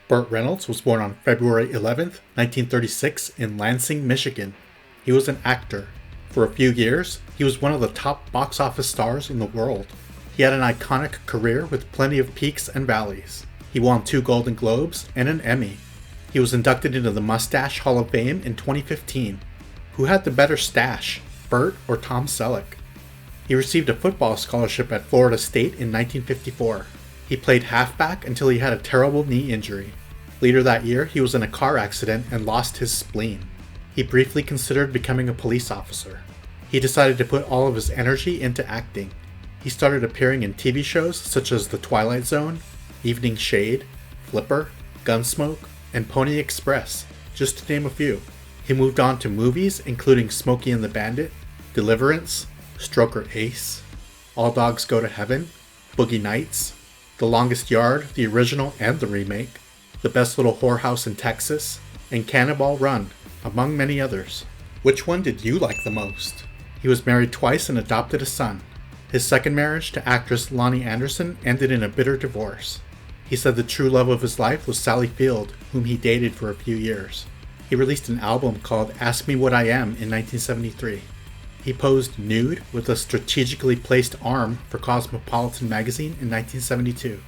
Burt Reynolds was born on February 11th, 1936 in Lansing, Michigan. He was an actor. For a few years, he was one of the top box office stars in the world. He had an iconic career with plenty of peaks and valleys. He won 2 Golden Globes and an Emmy. He was inducted into the Mustache Hall of Fame in 2015. Who had the better stash, Burt or Tom Selleck? He received a football scholarship at Florida State in 1954. He played halfback until he had a terrible knee injury. Later that year, he was in a car accident and lost his spleen. He briefly considered becoming a police officer. He decided to put all of his energy into acting. He started appearing in TV shows such as The Twilight Zone, Evening Shade, Flipper, Gunsmoke, and Pony Express, just to name a few. He moved on to movies including Smokey and the Bandit, Deliverance, Stroker Ace, All Dogs Go to Heaven, Boogie Nights, The Longest Yard, the original and the remake, The Best Little Whorehouse in Texas, and Cannonball Run, among many others. Which one did you like the most? He was married twice and adopted a son. His second marriage to actress Lonnie Anderson ended in a bitter divorce. He said the true love of his life was Sally Field, whom he dated for a few years. He released an album called Ask Me What I Am in 1973. He posed nude with a strategically placed arm for Cosmopolitan magazine in 1972.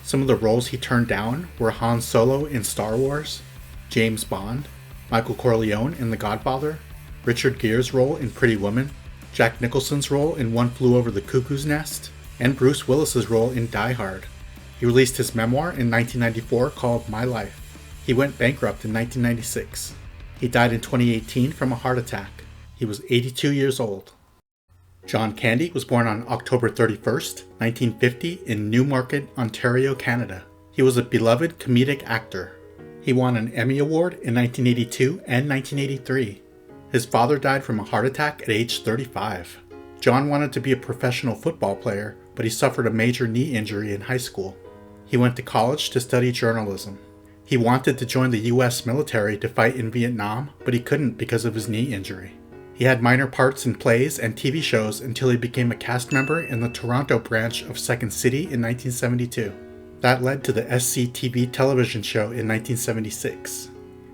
Some of the roles he turned down were Han Solo in Star Wars, James Bond, Michael Corleone in The Godfather, Richard Gere's role in Pretty Woman, Jack Nicholson's role in One Flew Over the Cuckoo's Nest, and Bruce Willis's role in Die Hard. He released his memoir in 1994 called My Life. He went bankrupt in 1996. He died in 2018 from a heart attack. He was 82 years old. John Candy was born on October 31st, 1950 in Newmarket, Ontario, Canada. He was a beloved comedic actor. He won an Emmy Award in 1982 and 1983. His father died from a heart attack at age 35. John wanted to be a professional football player, but he suffered a major knee injury in high school. He went to college to study journalism. He wanted to join the US military to fight in Vietnam, but he couldn't because of his knee injury. He had minor parts in plays and TV shows until he became a cast member in the Toronto branch of Second City in 1972. That led to the SCTV television show in 1976.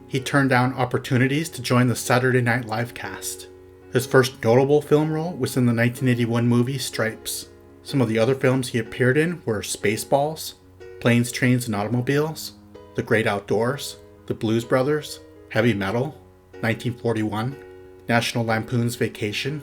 He turned down opportunities to join the Saturday Night Live cast. His first notable film role was in the 1981 movie Stripes. Some of the other films he appeared in were Spaceballs, Planes, Trains, and Automobiles, The Great Outdoors, The Blues Brothers, Heavy Metal, 1941, National Lampoon's Vacation,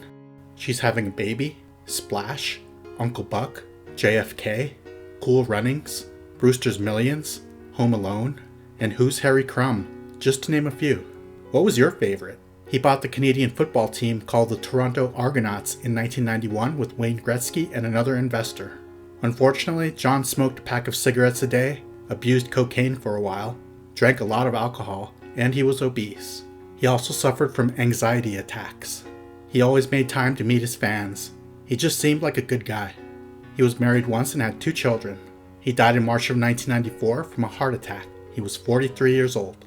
She's Having a Baby, Splash, Uncle Buck, JFK, Cool Runnings, Brewster's Millions, Home Alone, and Who's Harry Crumb, just to name a few. What was your favorite? He bought the Canadian football team called the Toronto Argonauts in 1991 with Wayne Gretzky and another investor. Unfortunately, John smoked a pack of cigarettes a day, abused cocaine for a while, drank a lot of alcohol, and he was obese. He also suffered from anxiety attacks. He always made time to meet his fans. He just seemed like a good guy. He was married once and had 2 children. He died in March of 1994 from a heart attack. He was 43 years old.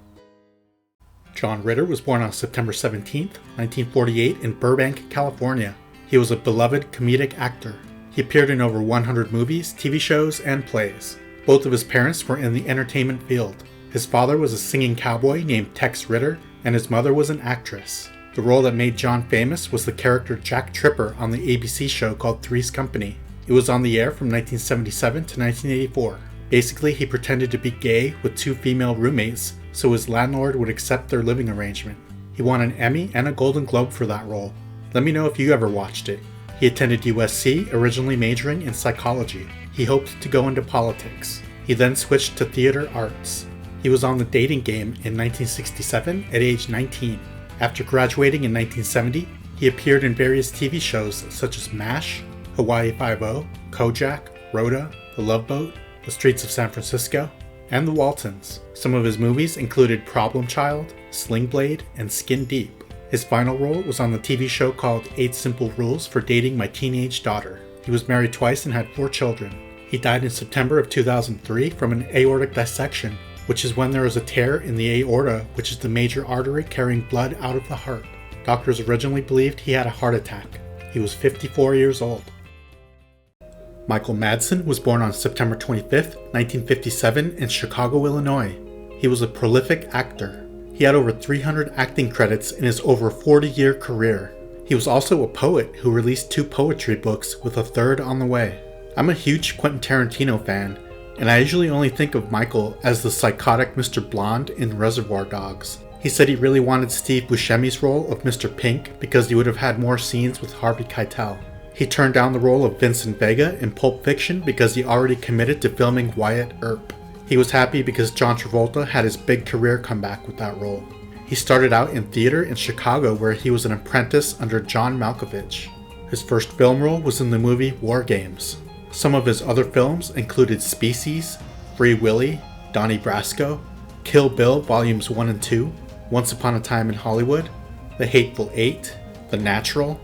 Jon Ritter was born on September 17, 1948 in Burbank, California. He was a beloved comedic actor. He appeared in over 100 movies, TV shows, and plays. Both of his parents were in the entertainment field. His father was a singing cowboy named Tex Ritter, and his mother was an actress. The role that made John famous was the character Jack Tripper on the ABC show called Three's Company. It was on the air from 1977 to 1984. Basically, he pretended to be gay with 2 female roommates, so his landlord would accept their living arrangement. He won an Emmy and a Golden Globe for that role. Let me know if you ever watched it. He attended USC, originally majoring in psychology. He hoped to go into politics. He then switched to theater arts. He was on The Dating Game in 1967 at age 19. After graduating in 1970, he appeared in various TV shows such as MASH, Hawaii Five-0, Kojak, Rhoda, The Love Boat, The Streets of San Francisco, and The Waltons. Some of his movies included Problem Child, Sling Blade, and Skin Deep. His final role was on the TV show called 8 Simple Rules for Dating My Teenage Daughter. He was married twice and had 4 children. He died in September of 2003 from an aortic dissection, which is when there is a tear in the aorta, which is the major artery carrying blood out of the heart. Doctors originally believed he had a heart attack. He was 54 years old. Michael Madson was born on September 25, 1957 in Chicago, Illinois. He was a prolific actor. He had over 300 acting credits in his over 40-year career. He was also a poet who released 2 poetry books with a third on the way. I'm a huge Quentin Tarantino fan, and I usually only think of Michael as the psychotic Mr. Blonde in Reservoir Dogs. He said he really wanted Steve Buscemi's role of Mr. Pink because he would have had more scenes with Harvey Keitel. He turned down the role of Vincent Vega in Pulp Fiction because he already committed to filming Wyatt Earp. He was happy because John Travolta had his big career comeback with that role. He started out in theater in Chicago where he was an apprentice under John Malkovich. His first film role was in the movie War Games. Some of his other films included Species, Free Willy, Donnie Brasco, Kill Bill Volumes 1 and 2, Once Upon a Time in Hollywood, The Hateful Eight, The Natural,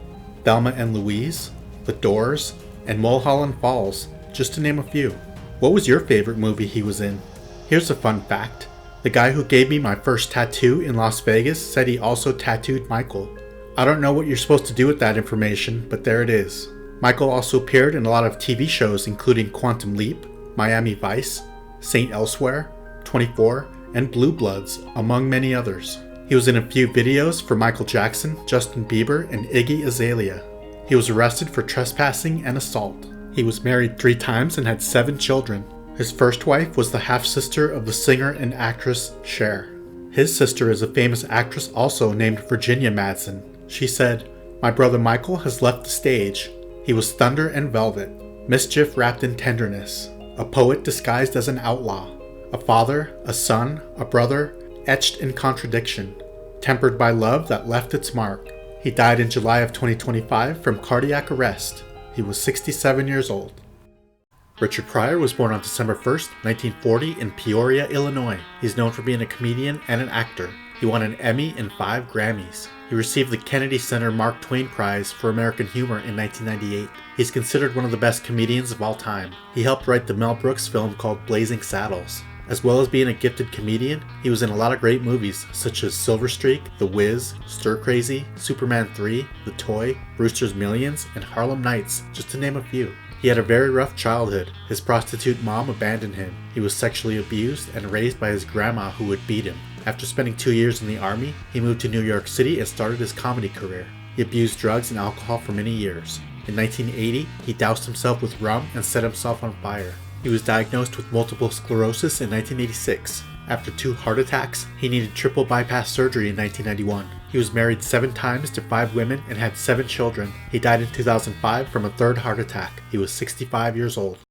Thelma and Louise, The Doors, and Mulholland Falls, just to name a few. What was your favorite movie he was in? Here's a fun fact. The guy who gave me my first tattoo in Las Vegas said he also tattooed Michael. I don't know what you're supposed to do with that information, but there it is. Michael also appeared in a lot of TV shows including Quantum Leap, Miami Vice, Saint Elsewhere, 24, and Blue Bloods, among many others. He was in a few videos for Michael Jackson, Justin Bieber, and Iggy Azalea. He was arrested for trespassing and assault. He was married 3 times and had 7 children. His first wife was the half-sister of the singer and actress Cher. His sister is a famous actress also named Virginia Madson. She said, "My brother Michael has left the stage. He was thunder and velvet, mischief wrapped in tenderness, a poet disguised as an outlaw, a father, a son, a brother, etched in contradiction, tempered by love that left its mark." He died in July of 2025 from cardiac arrest. He was 67 years old. Richard Pryor was born on December 1st, 1940 in Peoria, Illinois. He's known for being a comedian and an actor. He won an Emmy and 5 Grammys. He received the Kennedy Center Mark Twain Prize for American Humor in 1998. He's considered one of the best comedians of all time. He helped write the Mel Brooks film called Blazing Saddles. As well as being a gifted comedian, he was in a lot of great movies such as Silver Streak, The Wiz, Stir Crazy, Superman 3, The Toy, Brewster's Millions, and Harlem Nights, just to name a few. He had a very rough childhood. His prostitute mom abandoned him. He was sexually abused and raised by his grandma who would beat him. After spending 2 years in the army, he moved to New York City and started his comedy career. He abused drugs and alcohol for many years. In 1980, he doused himself with rum and set himself on fire. He was diagnosed with multiple sclerosis in 1986. After 2 heart attacks, he needed triple bypass surgery in 1991. He was married 7 times to 5 women and had 7 children. He died in 2005 from a 3rd heart attack. He was 65 years old.